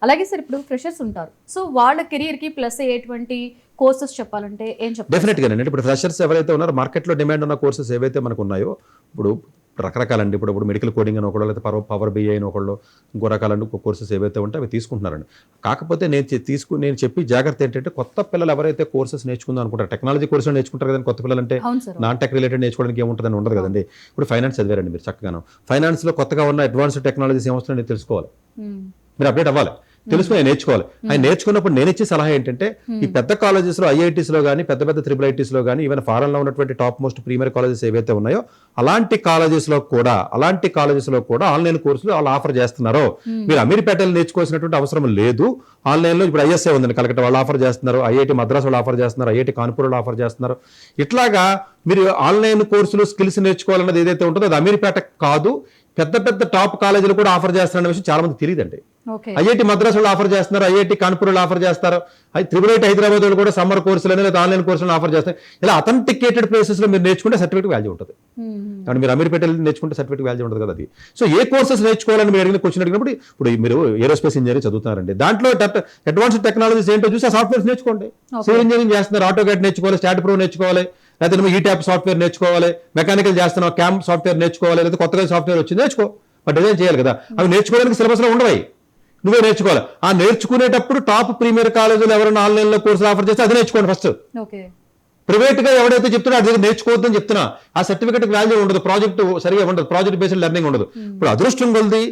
అలాగే సార్ ఇప్పుడు ఫ్రెషర్స్ ఉంటారు, సో వాళ్ళ కెరియర్ కి ప్లస్ అయ్యేటువంటి కోర్సెస్ చెప్పాలంటే ఏం చెప్తారు? డెఫినెట్గా అండి. ఇప్పుడు ఫ్రెషర్స్ ఎవరైతే ఉన్నారో మార్కెట్లో డిమాండ్ ఉన్న కోర్సెస్ ఏవైతే మనకు ఉన్నాయో, ఇప్పుడు రకరకాలండి. ఇప్పుడు మెడికల్ కోడింగ్ అని ఒకళ్ళు, లేకపోతే పవర్ బిఐ అని ఒకళ్ళు, ఇంకో రకాలండి కోర్సెస్ ఏవైతే ఉంటే అవి తీసుకుంటున్నారండి. కాకపోతే నేను చెప్పి జాగ్రత్త ఏంటంటే, కొత్త పిల్లలు ఎవరైతే కోర్సెస్ నేర్చుకుందాం అనుకుంటారు, టెక్నాలజీ కోర్సులు నేర్చుకుంటారు కదండి కొత్త పిల్లలు అంటే, అవును సార్. నాన్ టెక్ రిలేటెడ్ నేర్చుకోవడానికి ఏముంటుందని ఉండదు కదండి. ఇప్పుడు ఫైనాన్స్ చదివారండి మీరు చక్కగాను, ఫైనాన్స్లో కొత్తగా ఉన్న అడ్వాన్స్డ్ టెక్నాలజీస్ ఏమొస్తున్నాయో నేను తెలుసుకోవాలి, మీరు అప్డేట్ అవ్వాలి, తెలుసుకుని నేర్చుకోవాలి. ఆయన నేర్చుకున్నప్పుడు నేను ఇచ్చే సలహా ఏంటంటే, ఈ పెద్ద కాలేజెస్లో, ఐఐటీస్లో కానీ, పెద్ద పెద్ద త్రిబుల్ ఐటీస్లో కానీ, ఈవెన్ ఫారెన్లో ఉన్నటువంటి టాప్ మోస్ట్ ప్రీమియర్ కాలేజెస్ ఏవైతే ఉన్నాయో అలాంటి కాలేజెస్లో కూడా ఆన్లైన్ కోర్సులు వాళ్ళు ఆఫర్ చేస్తున్నారు. మీరు అమీర్పేటలో నేర్చుకోవాల్సినటువంటి అవసరం లేదు. ఆన్లైన్లో ఇప్పుడు ఐఎస్ఏ ఉందండి కలకట్ట, వాళ్ళు ఆఫర్ చేస్తున్నారు, ఐఐటి మద్రాస్ వాళ్ళు ఆఫర్ చేస్తున్నారు, ఐఐటి కాన్పూర్ వాళ్ళు ఆఫర్ చేస్తున్నారు. ఇట్లాగా మీరు ఆన్లైన్ కోర్సులు స్కిల్స్ నేర్చుకోవాలన్నది ఏదైతే ఉంటుందో అది అమీర్పేట కాదు, పెద్ద పెద్ద టాప్ కాలేజీలు కూడా ఆఫర్ చేస్తున్న విషయం చాలా మంది తెలియదండి. ఐఐటి మద్రాస్ వాళ్ళు ఆఫర్ చేస్తున్నారు, ఐఐటి కాన్పూర్ వాళ్ళు ఆఫర్ చేస్తారు, త్రిబుల్ ఐటీ హైదరాబాద్ వాళ్ళు కూడా సమ్మర్ కోర్సులు లేదా ఆన్లైన్ కోర్సులు ఆఫర్ చేస్తారు. ఇలా అథెంటికేటెడ్ ప్లేసెస్ లో మీరు నేర్చుకుంటే సర్టిఫికేట్ వాల్యూ ఉంటుంది. కాబట్టి మీరు అమీర్పేట నేర్చుకుంటే సర్టిఫికేట్ వాల్యూ ఉంటుంది కదా. అది సో ఏ కోర్సెస్ నేర్చుకోవాలని మీరు అడిగిన క్వశ్చన్ అడిగినప్పుడు, ఇప్పుడు మీరు ఏరోస్పేస్ ఇంజనీరింగ్ చదువుతున్నారండి, దాంట్లో అడ్వాన్స్డ్ టెక్నాలజీస్ ఏంటో చూసి ఆ సాఫ్ట్వేర్స్ నేర్చుకోండి. సివిల్ ఇంజనీరింగ్ చేస్తున్నారు, ఆటోకేట్ నేర్చుకోవాలి, స్టాట్ ప్రో నేర్చుకోవాలి, లేకపోతే నువ్వు ఈట్యాప్ సాఫ్ట్వేర్ నేర్చుకోవాలి, మెకానికల్ చేస్తున్నావు క్యామ్ సాఫ్ట్వేర్ నేర్చుకోవాలి, లేదా కొత్తగా సాఫ్ట్వేర్ వచ్చింది నేర్చుకో, బట్ డిజైన్ చేయాలి కదా. అవి నేర్చుకోవడానికి సిలబస్ లో ఉండవు, నువ్వే నేర్చుకోవాలి. ఆ నేర్చుకునేటప్పుడు టాప్ ప్రీమియర్ కాలేజీలు ఎవరైనా ఆన్లైన్ లో కోర్సులు ఆఫర్ చేస్తే అది నేర్చుకోండి ఫస్ట్. ప్రైవేట్ గా ఎవడైతే చెప్తున్నా అది నేర్చుకోవద్దని చెప్తున్నా, ఆ సర్టిఫికేట్ వాల్యూ ఉండదు, ప్రాజెక్ట్ సరిగా ఉండదు, ప్రాజెక్ట్ బేస్డ్ లెర్నింగ్ ఉండదు. ఇప్పుడు అదృష్టం కొలిది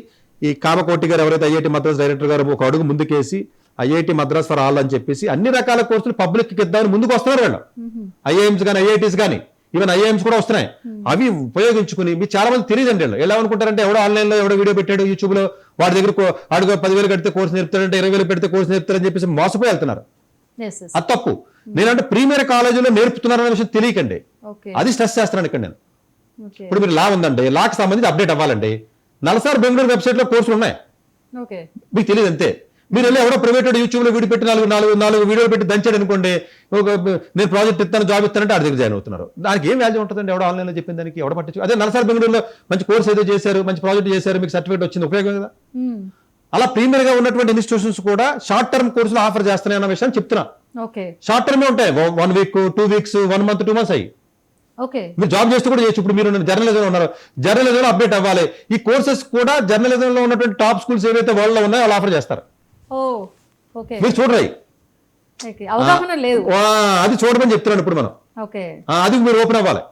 ఈ కామకోటి గారు ఎవరైతే ఐఐటి మద్రాస్ డైరెక్టర్ గారు ఒక అడుగు ముందుకేసి ఐఐటి మద్రాస్ ఫర్ ఆల్ అని చెప్పేసి అన్ని రకాల కోర్సులు పబ్లిక్ కి ఇద్దామని ముందుకు వస్తున్నారు వాళ్ళు. ఐఐఎంస్ కానీ, ఐఐటీస్ కానీ, ఈవెన్ ఐఐఎంస్ కూడా వస్తున్నాయి. అవి ఉపయోగించుకుని మీకు చాలా మంది తెలియదండి. వాళ్ళు ఎలా అనుకుంటారంటే, ఎవడో ఆన్లైన్ లో ఎవడో వీడియో పెట్టాడు యూట్యూబ్ లో, వాడి దగ్గర వాడికి 10,000 కడితే కోర్సు నేర్పుతాడంటే, 20,000 పెడితే కోర్సు నేర్పుతారని చెప్పేసి మోసపోయి వెళ్తున్నారు. అది తప్పు. నేనంటే ప్రీమియర్ కాలేజీలో నేర్పుతున్నారనే విషయం తెలియకండి, అది స్ట్రెస్ చేస్తున్నాను ఇక్కడ నేను. ఇప్పుడు మీరు లా ఉందండి, లాకి సంబంధించి అప్డేట్ అవ్వాలండి. నల్సార్ బెంగళూరు వెబ్సైట్ లో కోర్సులు ఉన్నాయి, మీకు తెలియదు అంతే. మీరు వెళ్ళి ఎవరో ప్రైవేట్ యూట్యూబ్ లో వీడియో పెట్టి నాలుగు వీడియోలు పెట్టి దంచాడు అనుకోండి, నేను ప్రాజెక్ట్ ఇస్తాను, జాబ్ ఇస్తానంటే ఆడి దగ్గర జాయిన్ అవుతున్నారు. దానికి ఏం వాల్యూ ఉంటుందండి? ఎవడో ఆన్లైన్ లో చెప్పిన దానికి ఎవడ పట్టించు. అదే నల్సార్ బెంగళూరులో మంచి కోర్స్ ఏదో చేశారు, మంచి ప్రాజెక్ట్ చేశారు, మీకు సర్టిఫికేట్ వచ్చింది, ఉపయోగం కదా. అలా ప్రీమియర్ గా ఉన్నటువంటి ఇన్స్టిట్యూషన్స్ కూడా షార్ట్ టర్మ్ కోర్సులు ఆఫర్ చేస్తున్నాయి అన్న విషయాన్ని చెప్తున్నా. షార్ట్ టర్మ్ ఉంటాయి, 1 వీక్, 2 వీక్స్, 1 మంత్, 2 మంత్స్ అయ్యి మీరు జాబ్ చేస్తూ కూడా చేయొచ్చు. ఇప్పుడు మీరు జర్నలిజం ఉన్నారు, జర్నలిజంలో అప్డేట్ అవ్వాలి. ఈ కోర్సెస్ కూడా జర్నలిజంలో ఉన్నటువంటి టాప్ స్కూల్స్ ఏవైతే వరల్డ్ లో ఉన్నాయో వాళ్ళు ఆఫర్ చేస్తారు. మీరు చూడరాయి, అది చూడమని చెప్తున్నాను ఇప్పుడు మనం. అది మీరు ఓపెన్ అవ్వాలి.